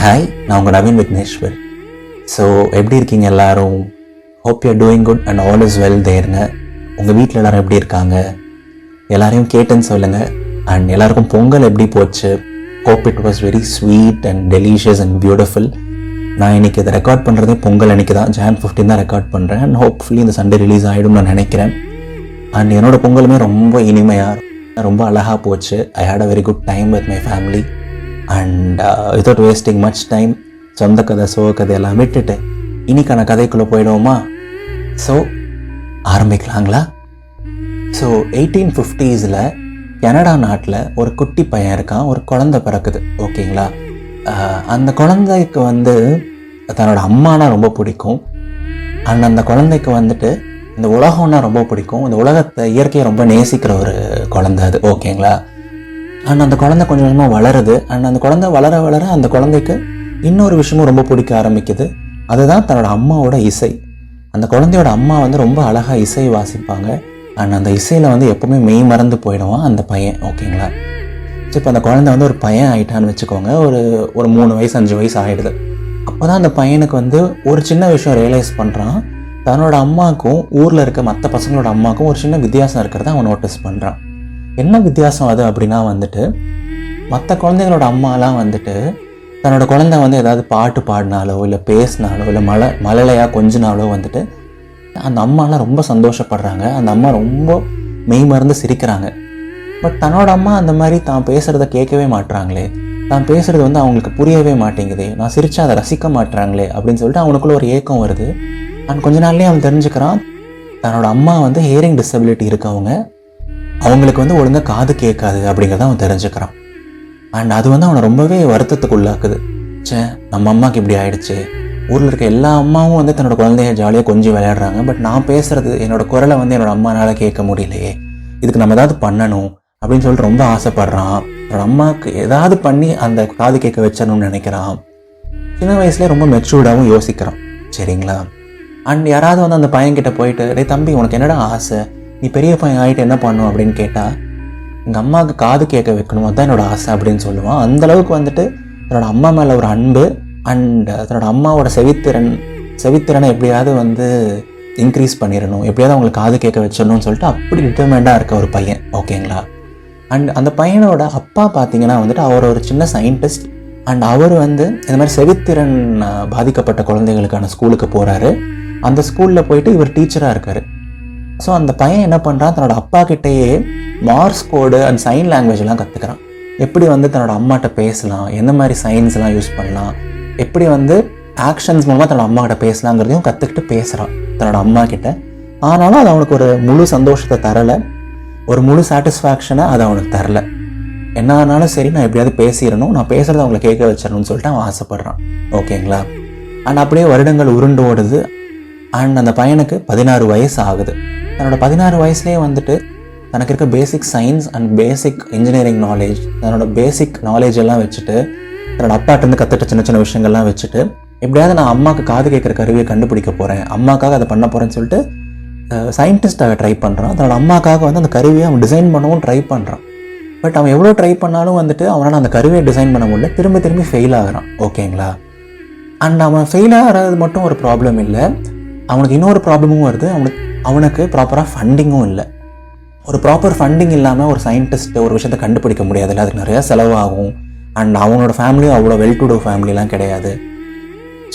Hi, நான் உங்கள் Naveen Vigneshwar. So எப்படி இருக்கீங்க எல்லாரும்? Hope you are doing good and all is well தேருங்க. உங்கள் வீட்டில் எல்லோரும் எப்படி இருக்காங்க? எல்லாரையும் கேட்டுன்னு சொல்லுங்கள். அண்ட் எல்லாருக்கும் பொங்கல் எப்படி போச்சு? Hope it was very sweet and delicious and beautiful. நான் இன்றைக்கி இதை ரெக்கார்ட் பண்ணுறதே பொங்கல் அன்றைக்கி தான், Jan 15 தான் ரெக்கார்ட் பண்ணுறேன். அண்ட் ஹோப்ஃபுல்லி இந்த சண்டே ரிலீஸ் ஆகிடும் நான் நினைக்கிறேன். அண்ட் என்னோடய பொங்கலுமே ரொம்ப இனிமையாக ரொம்ப அழகாக போச்சு. I had a very good time with my family. And without wasting much time, சொந்த கதை சோக கதையெல்லாம் விட்டுட்டு இன்னைக்கான கதைக்குள்ளே போயிடுவோமா? ஸோ ஆரம்பிக்கலாங்களா? ஸோ 1850s கனடா நாட்டில் ஒரு குட்டி பையன் இருக்கான். ஒரு குழந்தை பிறக்குது, ஓகேங்களா? அந்த குழந்தைக்கு தன்னோட அம்மானா ரொம்ப பிடிக்கும். அண்ட் அந்த குழந்தைக்கு இந்த உலகம்னா ரொம்ப பிடிக்கும். இந்த உலகத்தை, இயற்கையை ரொம்ப நேசிக்கிற ஒரு குழந்தை அது, ஓகேங்களா? அண்ட் அந்த குழந்தை கொஞ்சம் கொஞ்சமாக வளருது. அண்ட் அந்த குழந்தை வளர வளர அந்த குழந்தைக்கு இன்னொரு விஷயமும் ரொம்ப பிடிக்க ஆரம்பிக்குது. அதுதான் தன்னோட அம்மாவோட இசை. அந்த குழந்தையோட அம்மா ரொம்ப அழகாக இசை வாசிப்பாங்க. அண்ட் அந்த இசையில் எப்போவுமே மெய் மறந்து போயிடுவான் அந்த பையன், ஓகேங்களா? ஸோ இப்போ அந்த குழந்தை ஒரு பையன் ஆகிட்டான்னு வச்சுக்கோங்க. ஒரு 3 வயசு 5 வயசு ஆகிடுது. அப்போ தான் அந்த பையனுக்கு ஒரு சின்ன விஷயம் ரியலைஸ் பண்ணுறான். தன்னோட அம்மாவுக்கும் ஊரில் இருக்க மற்ற பசங்களோட அம்மாவுக்கும் ஒரு சின்ன வித்தியாசம் இருக்கிறத அவன் நோட்டீஸ் பண்ணுறான். என்ன வித்தியாசம் அது அப்படின்னா மற்ற குழந்தைங்களோட அம்மாலாம் தன்னோட குழந்தை ஏதாவது பாட்டு பாடினாலோ இல்லை பேசினாலோ இல்லை மழலையாக கொஞ்சினாலோ அந்த அம்மாலாம் ரொம்ப சந்தோஷப்படுறாங்க. அந்த அம்மா ரொம்ப மெய் மறந்து சிரிக்கிறாங்க. பட் தன்னோட அம்மா அந்த மாதிரி தான் பேசுகிறத கேட்கவே மாட்டுறாங்களே, தான் பேசுகிறது அவங்களுக்கு புரியவே மாட்டேங்குது, நான் சிரிச்சா அதை ரசிக்க மாட்டுறாங்களே அப்படின்னு சொல்லிட்டு அவனுக்குள்ள ஒரு ஏக்கம் வருது. அண்ட் கொஞ்ச நாள்லேயே அவன் தெரிஞ்சுக்கிறான், தன்னோட அம்மா ஹியரிங் டிசபிலிட்டி இருக்கவங்க, அவங்களுக்கு ஒழுங்காக காது கேட்காது அப்படிங்கிறத அவன் தெரிஞ்சுக்கிறான். அண்ட் அது அவனை ரொம்பவே வருத்தத்துக்கு உள்ளாக்குது. நம்ம அம்மாவுக்கு இப்படி ஆயிடுச்சு, ஊரில் இருக்க எல்லா அம்மாவும் தன்னோட குழந்தைய ஜாலியாக கொஞ்சம் விளையாடுறாங்க, பட் நான் பேசுகிறது, என்னோடய குரலை என்னோட அம்மானால கேட்க முடியலையே, இதுக்கு நம்ம ஏதாவது பண்ணணும் அப்படின்னு சொல்லிட்டு ரொம்ப ஆசைப்படுறான். என்னோட அம்மாவுக்கு ஏதாவது பண்ணி அந்த காது கேட்க வச்சிடணும்னு நினைக்கிறான். சின்ன வயசுலேயே ரொம்ப மெச்சூர்டாகவும் யோசிக்கிறான், சரிங்களா? அண்ட் யாராவது அந்த பையன்கிட்ட போயிட்டு, டே தம்பி, உனக்கு என்னடா ஆசை, நீ பெரிய பையன் ஆகிட்டு என்ன பண்ணும் அப்படின்னு கேட்டால், எங்கள் அம்மாவுக்கு காது கேட்க வைக்கணும், அதுதான் என்னோடய ஆசை அப்படின்னு சொல்லுவான். அந்தளவுக்கு தன்னோட அம்மா மேலே ஒரு அன்பு அண்ட் தன்னோட அம்மாவோட செவித்திறனை எப்படியாவது இன்க்ரீஸ் பண்ணிடணும், எப்படியாவது அவங்களுக்கு காது கேட்க வச்சிடணும்னு சொல்லிட்டு அப்படி டிட்டர்மெண்டாக இருக்க ஒரு பையன், ஓகேங்களா? அண்ட் அந்த பையனோட அப்பா பார்த்தீங்கன்னா அவர் ஒரு சின்ன சயின்டிஸ்ட். அண்ட் அவர் இந்த மாதிரி செவித்திறன் பாதிக்கப்பட்ட குழந்தைகளுக்கான ஸ்கூலுக்கு போகிறாரு. அந்த ஸ்கூலில் போயிட்டு இவர் டீச்சராக இருக்கார். ஸோ அந்த பையன் என்ன பண்ணுறான், தன்னோட அப்பா கிட்டேயே மார்ஸ் கோடு அண்ட் சைன் லாங்குவேஜ்லாம் கற்றுக்கிறான். எப்படி தன்னோட அம்மாட்ட பேசலாம், எந்த மாதிரி சைன்ஸ்லாம் யூஸ் பண்ணலாம், எப்படி ஆக்ஷன்ஸ் மூலமாக தன்னோட அம்மா கிட்ட பேசலாங்கிறதையும் கற்றுக்கிட்டு பேசுகிறான் தன்னோட அம்மா கிட்ட. ஆனாலும் அது அவனுக்கு ஒரு முழு சந்தோஷத்தை தரலை, ஒரு முழு சாட்டிஸ்ஃபேக்ஷனை அது அவனுக்கு தரல. என்ன ஆனாலும் சரி, நான் எப்படியாவது பேசிடணும், நான் பேசுகிறத அவங்களை கேட்க வச்சிடணும்னு சொல்லிட்டு அவன் ஆசைப்பட்றான், ஓகேங்களா? அண்ட் அப்படியே வருடங்கள் உருண்டு ஓடுது. அண்ட் அந்த பையனுக்கு 16 வயசு ஆகுது. தன்னோட 16 வயசுலேயே தனக்கு இருக்க basic science and basic engineering knowledge, தன்னோட பேசிக் நாலேஜ் எல்லாம் வச்சுட்டு, தன்னோட அப்பாட்டேருந்து கற்றுட்ட சின்ன சின்ன விஷயங்கள்லாம் வச்சுட்டு, எப்படியாவது நான் அம்மாவுக்கு காது கேட்குற கருவியை கண்டுபிடிக்க போகிறேன், அம்மாக்காக அதை பண்ண போகிறேன்னு சொல்லிட்டு சயின்டிஸ்டாக ட்ரை பண்ணுறான். தன்னோட அம்மாக்காக அந்த கருவியை அவன் டிசைன் பண்ணவும் ட்ரை பண்ணுறான். பட் அவன் எவ்வளோ ட்ரை பண்ணாலும் அவனால் அந்த கருவியை டிசைன் பண்ண முடியல, திரும்பி ஃபெயில் ஆகிறான், ஓகேங்களா? அண்ட் அவன் ஃபெயில் ஆகிறது மட்டும் ஒரு ப்ராப்ளம் இல்லை, அவனுக்கு இன்னொரு ப்ராப்ளமும் வருது. அவனுக்கு ப்ராப்பராக ஃபண்டிங்கும் இல்லை. ஒரு ப்ராப்பர் ஃபண்டிங் இல்லாமல் ஒரு சயின்டிஸ்ட் ஒரு விஷயத்தை கண்டுபிடிக்க முடியாதுல்ல, அதுக்கு நிறையா செலவாகும். அண்ட் அவனோட ஃபேமிலியும் அவ்வளோ வெல் டு டூ ஃபேமிலிலாம் கிடையாது.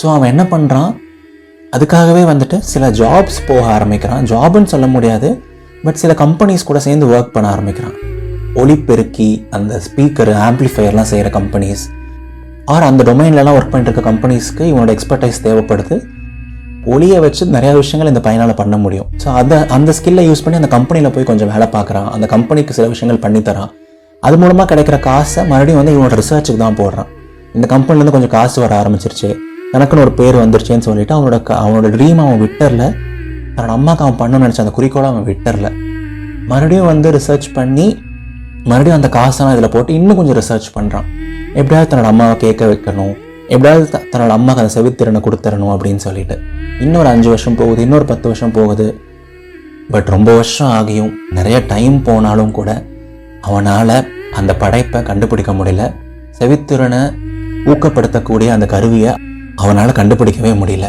ஸோ அவன் என்ன பண்ணுறான், அதுக்காகவே சில ஜாப்ஸ் போக ஆரம்பிக்கிறான். ஜாப்னு சொல்ல முடியாது, பட் சில கம்பெனிஸ் கூட சேர்ந்து ஒர்க் பண்ண ஆரம்பிக்கிறான். ஒலிபெருக்கி, அந்த ஸ்பீக்கர், ஆம்ப்ளிஃபையர்லாம் செய்கிற கம்பெனிஸ் ஆர் அந்த டொமைன்லலாம் ஒர்க் பண்ணிட்டு இருக்க கம்பெனிஸ்க்கு இவனோட எக்ஸ்பர்டைஸ் தேவைப்படுது. ஒளியை வச்சு நிறையா விஷயங்கள் இந்த பையனால் பண்ண முடியும். ஸோ அந்த ஸ்கில்லை யூஸ் பண்ணி அந்த கம்பெனியில் போய் கொஞ்சம் வேலை பார்க்குறான். அந்த கம்பெனிக்கு சில விஷயங்கள் பண்ணித்தரான். அது மூலமாக கிடைக்கிற காசை மறுபடியும் இவனோட ரிசர்ச்சுக்கு தான் போடுறான். இந்த கம்பெனிலேருந்து கொஞ்சம் காசு வர ஆரம்பிச்சிருச்சு, எனக்குன்னு ஒரு பேர் வந்துருச்சுன்னு சொல்லிட்டு அவனோட ட்ரீம் அவன் விட்டரில், தன்னோட அம்மாவுக்கு அவன் பண்ணணும்னு நினச்ச அந்த குறிக்கோளை அவன் விட்டரில். மறுபடியும் ரிசர்ச் பண்ணி மறுபடியும் அந்த காசெல்லாம் இதில் போட்டு இன்னும் கொஞ்சம் ரிசர்ச் பண்ணுறான். எப்படியாவது தன்னோட அம்மாவை கேட்க வைக்கணும், எப்படியாவது தன்னோட அம்மாவுக்கு அந்த செவித்திறனை கொடுத்துடணும் அப்படின்னு சொல்லிட்டு. இன்னொரு 5 வருஷம் போகுது, இன்னொரு 10 வருஷம் போகுது. பட் ரொம்ப வருஷம் ஆகியும் நிறைய டைம் போனாலும் கூட அவனால் அந்த படைப்பை கண்டுபிடிக்க முடியல. செவித்திறனை ஊக்கப்படுத்தக்கூடிய அந்த கருவியை அவனால் கண்டுபிடிக்கவே முடியல.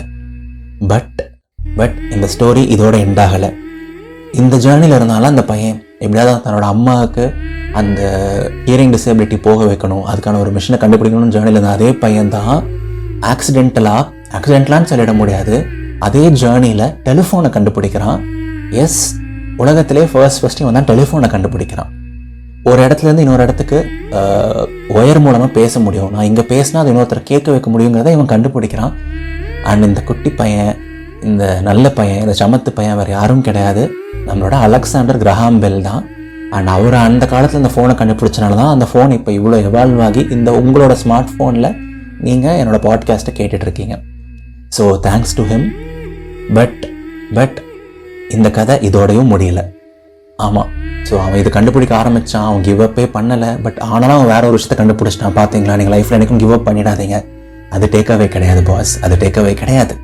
பட் இந்த ஸ்டோரி இதோட எண்டாகலை. இந்த ஜேர்னியில் இருந்தாலும் அந்த பையன் எப்படியாவது தன்னோட அம்மாவுக்கு அந்த ஹியரிங் டிசேபிலிட்டி போக வைக்கணும், அதுக்கான ஒரு மிஷினை கண்டுபிடிக்கணும்னு ஜேர்னியில் இருந்த அதே பையன் தான் ஆக்சிடென்டலான்னு சொல்லிட முடியாது, அதே ஜேர்னியில் டெலிஃபோனை கண்டுபிடிக்கிறான். எஸ், உலகத்திலே ஃபர்ஸ்ட் இவன் தான் டெலிஃபோனை கண்டுபிடிக்கிறான். ஒரு இடத்துலேருந்து இன்னொரு இடத்துக்கு ஒயர் மூலமாக பேச முடியும், நான் இங்கே பேசினா அது இன்னொருத்தரை கேட்க வைக்க முடியுங்கிறத இவன் கண்டுபிடிக்கிறான். அண்ட் இந்த குட்டி பையன், இந்த நல்ல பையன், இந்த சமத்து பையன் வேறு யாரும் கிடையாது, நம்மளோட அலெக்சாண்டர் கிரஹாம் பெல் தான். அண்ட் அவர் அந்த காலத்தில் இந்த ஃபோனை கண்டுபிடிச்சனால தான் அந்த ஃபோன் இப்போ இவ்வளோ எவால்வ் ஆகி இந்த உங்களோட ஸ்மார்ட் ஃபோனில் நீங்கள் என்னோடய பாட்காஸ்ட்டை கேட்டுட்ருக்கீங்க. So thanks to him. But இந்த கதை இதோடையும் முடியல. ஆமாம், ஸோ அவன் இது கண்டுபிடிக்க ஆரம்பித்தான், அவன் கிவ் அப்பே பண்ணலை. பட் ஆனாலும் அவன் வேற ஒரு விஷயத்தை கண்டுபிடிச்சிட்டான். பார்த்தீங்களா, நீங்கள் லைஃப்பில் எனக்கும் கிவ் அப் பண்ணிடாதீங்க. அது டேக்அவே கிடையாது பாஸ், அது டேக்அவே கிடையாது.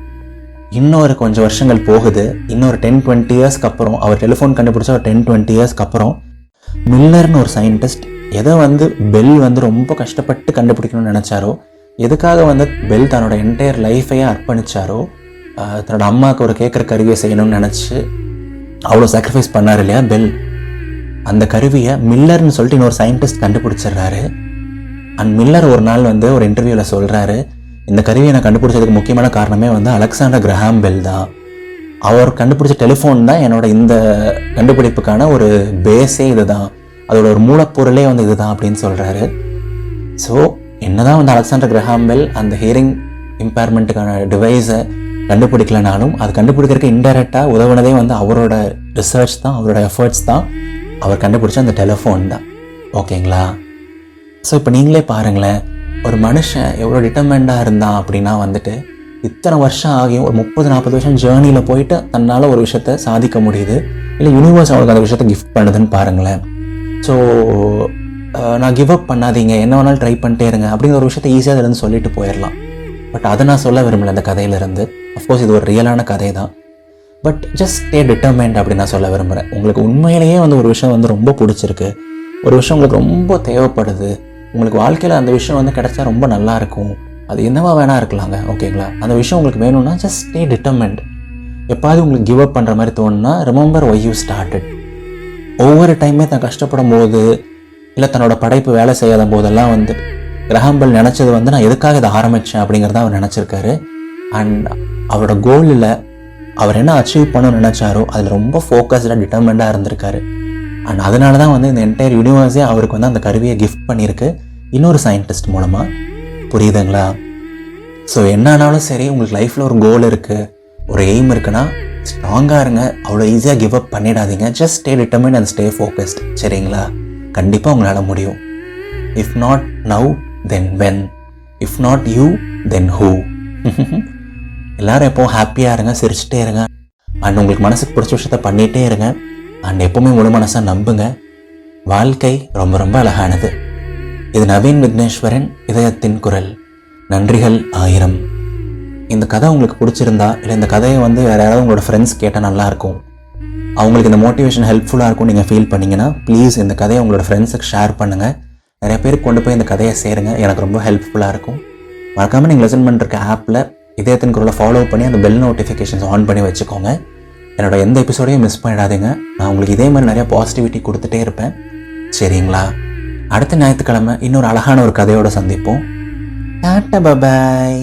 இன்னொரு கொஞ்சம் வருஷங்கள் போகுது. இன்னொரு 10-20 இயர்ஸ்க்கு அப்புறம், அவர் டெலிஃபோன் கண்டுபிடிச்ச ஒரு 10-20 இயர்ஸ்க்கு அப்புறம் மில்லர்னு ஒரு சயின்டிஸ்ட் எதை பெல் ரொம்ப கஷ்டப்பட்டு கண்டுபிடிக்கணும்னு நினச்சாரோ, எதுக்காக பெல் தன்னோட என்டையர் லைஃபையே அர்ப்பணித்தாரோ, தன்னோட அம்மாவுக்கு ஒரு கேட்குற கருவியை செய்யணும்னு நினச்சி அவ்வளோ சாக்ரிஃபைஸ் பண்ணார் இல்லையா பெல், அந்த கருவியை மில்லர்னு சொல்லிட்டு இன்னொரு சயின்டிஸ்ட் கண்டுபிடிச்சிடுறாரு. அண்ட் மில்லர் ஒரு நாள் ஒரு இன்டர்வியூவில் சொல்கிறாரு, இந்த கருவியை நான் கண்டுபிடிச்சதுக்கு முக்கியமான காரணமே அலெக்சாண்டர் கிரஹாம் பெல் தான். அவர் கண்டுபிடிச்ச டெலிஃபோன் தான் என்னோட இந்த கண்டுபிடிப்புக்கான ஒரு பேஸே இது தான், அதோட ஒரு மூலப்பொருளே இது தான் அப்படின்னு சொல்கிறாரு. ஸோ என்னதான் அலெக்சாண்டர் கிரஹாம் பெல் அந்த ஹியரிங் இம்பேர்மெண்ட்டுக்கான டிவைஸை கண்டுபிடிக்கலனாலும் அது கண்டுபிடிக்கிறதுக்கு இன்டெரக்டாக உதவுனதே அவரோட ரிசர்ச் தான், அவரோட எஃபர்ட்ஸ் தான். அவர் கண்டுபிடிச்ச அந்த டெலிஃபோன் தான். ஓகேங்களா? ஸோ இப்போ நீங்களே பாருங்களேன், ஒரு மனுஷன் எவ்வளோ டிட்டர்மெண்டாக இருந்தான் அப்படின்னா இத்தனை வருஷம் ஆகியும் ஒரு 30-40 வருஷம் ஜேர்னியில் போயிட்டு தன்னால் ஒரு விஷயத்த சாதிக்க முடியுது. இல்லை யூனிவர்ஸ் அவங்களுக்கு அந்த விஷயத்த கிஃப்ட் பண்ணுதுன்னு பாருங்களேன். ஸோ நான் கிவ் அப் பண்ணாதீங்க, என்ன வேணாலும் ட்ரை பண்ணிட்டே இருங்க அப்படிங்கிற ஒரு விஷயத்த ஈஸியாக அதுலேருந்து சொல்லிட்டு போயிடலாம். பட் அதை நான் சொல்ல விரும்பலை இந்த கதையிலேருந்து. அஃப்கோர்ஸ் இது ஒரு ரியலான கதை தான். பட் ஜஸ்ட் ஸ்டே டிட்டர்மைண்ட் அப்படின்னு நான் சொல்ல விரும்புகிறேன். உங்களுக்கு உண்மையிலேயே ஒரு விஷயம் ரொம்ப பிடிச்சிருக்கு, ஒரு விஷயம் உங்களுக்கு ரொம்ப தேவைப்படுது, உங்களுக்கு வாழ்க்கையில் அந்த விஷயம் கிடைச்சா ரொம்ப நல்லாயிருக்கும், அது என்னவா வேணா இருக்கலாங்க. ஓகேங்களா? அந்த விஷயம் உங்களுக்கு வேணும்னா ஜஸ்ட் ஸ்டே டிட்டர்மைண்ட். எப்பாவது உங்களுக்கு கிவ் அப் பண்ணுற மாதிரி தோணுன்னா ரிமெம்பர் ஒய் யூ ஸ்டார்டட். ஒவ்வொரு டைமே தான் கஷ்டப்படும் போது, இல்லை தன்னோட படைப்பு வேலை செய்யாத போதெல்லாம் கிரஹாம் பெல் நினச்சது நான் எதுக்காக இதை ஆரம்பித்தேன் அப்படிங்கிறத அவர் நினச்சிருக்காரு. அண்ட் அவரோட கோலில் அவர் என்ன அச்சீவ் பண்ணணும்னு நினச்சாரோ அதில் ரொம்ப ஃபோக்கஸ்டாக டிட்டர்மெண்டாக இருந்திருக்காரு. அண்ட் அதனால தான் இந்த என்டையர் யூனிவர்ஸே அவருக்கு அந்த கருவியை கிஃப்ட் பண்ணியிருக்கு இன்னொரு சயின்டிஸ்ட் மூலமாக. புரியுதுங்களா? ஸோ என்ன ஆனாலும் சரி, உங்களுக்கு லைஃப்பில் ஒரு கோல் இருக்குது, ஒரு எய்ம் இருக்குன்னா ஸ்ட்ராங்காக இருங்க, அவ்வளோ ஈஸியாக கிவ் அப் பண்ணிடாதீங்க. Just stay determined and stay focused. சரிங்களா? கண்டிப்பாக உங்களால் முடியும். If not now then when, if not you then who. எல்லோரும் எப்போவும் ஹாப்பியாக இருங்க, சிரிச்சுட்டே இருங்க. அண்ட் உங்களுக்கு மனசுக்கு பிடிச்ச விஷயத்த பண்ணிகிட்டே இருங்க. அண்ட் எப்போவுமே முழு மனசாக நம்புங்க. வாழ்க்கை ரொம்ப ரொம்ப அழகானது. இது நவீன் விக்னேஸ்வரன், இதயத்தின் குரல். நன்றிகள் 1000. இந்த கதை உங்களுக்கு பிடிச்சிருந்தா, இல்லை இந்த கதையை வேறு யாராவது உங்களோட ஃப்ரெண்ட்ஸ் கேட்டால் நல்லாயிருக்கும், அவங்களுக்கு இந்த மோட்டிவேஷன் ஹெல்ப்ஃபுல்லாக இருக்கும் நீங்கள் ஃபீல் பண்ணிங்கன்னா, ப்ளீஸ் இந்த கதையை உங்களோட ஃப்ரெண்ட்ஸுக்கு ஷேர் பண்ணுங்கள். நிறைய பேருக்கு கொண்டு போய் இந்த கதையை சேருங்க, எனக்கு ரொம்ப ஹெல்ப்ஃபுல்லாக இருக்கும். மறக்காமல் நீங்கள் லிசன் பண்ணுற ஆப்பில் இதயத்தின் குரலை ஃபாலோ பண்ணி அந்த பெல் நோட்டிஃபிகேஷன்ஸ் ஆன் பண்ணி வச்சுக்கோங்க. என்னோட எந்த எபிசோடையும் மிஸ் பண்ணிடாதீங்க. நான் உங்களுக்கு இதே மாதிரி நிறைய பாசிட்டிவிட்டி கொடுத்துட்டே இருப்பேன். சரிங்களா? அடுத்த ஞாயிற்றுக்கிழமை இன்னொரு அழகான ஒரு கதையோடு சந்திப்போம். Tata, bye bye.